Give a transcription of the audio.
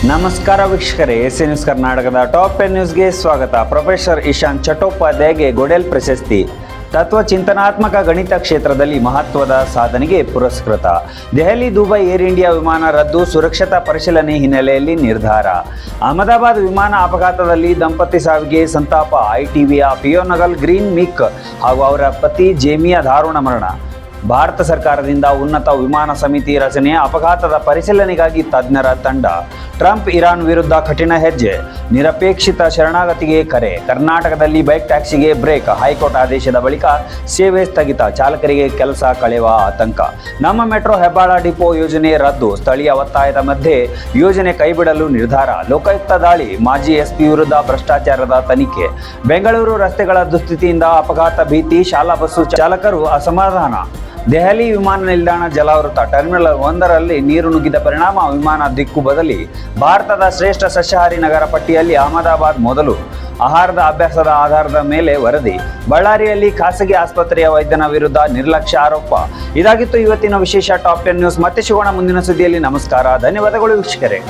ನಮಸ್ಕಾರ ವೀಕ್ಷಕರೇ, S news ಕರ್ನಾಟಕದ ಟಾಪ್ 10 ನ್ಯೂಸ್ಗೆ ಸ್ವಾಗತ. ಪ್ರೊಫೆಸರ್ ಇಶಾಂತ್ ಚಟ್ಟೋಪಾಧ್ಯಾಯಗೆ ಗೊಡೆಲ್ ಪ್ರಶಸ್ತಿ. ತತ್ವ ಚಿಂತನಾತ್ಮಕ ಗಣಿತ ಕ್ಷೇತ್ರದಲ್ಲಿ ಮಹತ್ವದ ಸಾಧನೆಗೆ ಪುರಸ್ಕೃತ. ದೆಹಲಿ ದುಬೈ ಏರ್ ಇಂಡಿಯಾ ವಿಮಾನ ರದ್ದು, ಸುರಕ್ಷತಾ ಪರಿಶೀಲನೆ ಹಿನ್ನೆಲೆಯಲ್ಲಿ ನಿರ್ಧಾರ. ಅಹಮದಾಬಾದ್ ವಿಮಾನ ಅಪಘಾತದಲ್ಲಿ ದಂಪತಿ ಸಾವಿಗೆ ಸಂತಾಪ. ಐಟಿವಿಯ ಪಿಯೋನಗಲ್ ಗ್ರೀನ್ ಮಿಕ್ ಹಾಗೂ ಅವರ ಪತಿ ಜೇಮಿಯಾ ದಾರುಣ ಮರಣ. ಭಾರತ ಸರ್ಕಾರದಿಂದ ಉನ್ನತ ವಿಮಾನ ಸಮಿತಿ ರಚನೆ, ಅಪಘಾತದ ಪರಿಶೀಲನೆಗಾಗಿ ತಜ್ಞರ ತಂಡ. ಟ್ರಂಪ್ ಇರಾನ್ ವಿರುದ್ಧ ಕಠಿಣ ಹೆಜ್ಜೆ, ನಿರಪೇಕ್ಷಿತ ಶರಣಾಗತಿಗೆ ಕರೆ. ಕರ್ನಾಟಕದಲ್ಲಿ ಬೈಕ್ ಟ್ಯಾಕ್ಸಿಗೆ ಬ್ರೇಕ್, ಹೈಕೋರ್ಟ್ ಆದೇಶದ ಬಳಿಕ ಸೇವೆ ಸ್ಥಗಿತ, ಚಾಲಕರಿಗೆ ಕೆಲಸ ಕಳೆಯುವ ಆತಂಕ. ನಮ್ಮ ಮೆಟ್ರೋ ಹೆಬ್ಬಾಳ ಡಿಪೋ ಯೋಜನೆ ರದ್ದು, ಸ್ಥಳೀಯ ಒತ್ತಾಯದ ಮಧ್ಯೆ ಯೋಜನೆ ಕೈಬಿಡಲು ನಿರ್ಧಾರ. ಲೋಕಾಯುಕ್ತ ದಾಳಿ, ಮಾಜಿ ಎಸ್ಪಿ ವಿರುದ್ಧ ಭ್ರಷ್ಟಾಚಾರದ ತನಿಖೆ. ಬೆಂಗಳೂರು ರಸ್ತೆಗಳ ದುಸ್ಥಿತಿಯಿಂದ ಅಪಘಾತ ಭೀತಿ, ಶಾಲಾ ಬಸ್ಸು ಚಾಲಕರು ಅಸಮಾಧಾನ. ದೆಹಲಿ ವಿಮಾನ ನಿಲ್ದಾಣ ಜಲಾವೃತ, ಟರ್ಮಿನಲ್ 1ರಲ್ಲಿ ನೀರು ನುಗ್ಗಿದ ಪರಿಣಾಮ ವಿಮಾನ ದಿಕ್ಕು ಬದಲಿ. ಭಾರತದ ಶ್ರೇಷ್ಠ ಸಸ್ಯಾಹಾರಿ ನಗರ ಪಟ್ಟಿಯಲ್ಲಿ ಅಹಮದಾಬಾದ್ ಮೊದಲು. ಆಹಾರದ ಅಭ್ಯಾಸದ ಆಧಾರದ ಮೇಲೆ ವರದಿ. ಬಳ್ಳಾರಿಯಲ್ಲಿ ಖಾಸಗಿ ಆಸ್ಪತ್ರೆಯ ವೈದ್ಯನ ವಿರುದ್ಧ ನಿರ್ಲಕ್ಷ್ಯ ಆರೋಪ. ಇದಾಗಿತ್ತು ಇವತ್ತಿನ ವಿಶೇಷ ಟಾಪ್ 10 ನ್ಯೂಸ್. ಮತ್ತೆ ಸಿಗೋಣ ಮುಂದಿನ ಸುದ್ದಿಯಲ್ಲಿ. ನಮಸ್ಕಾರ, ಧನ್ಯವಾದಗಳು ವೀಕ್ಷಕರೇ.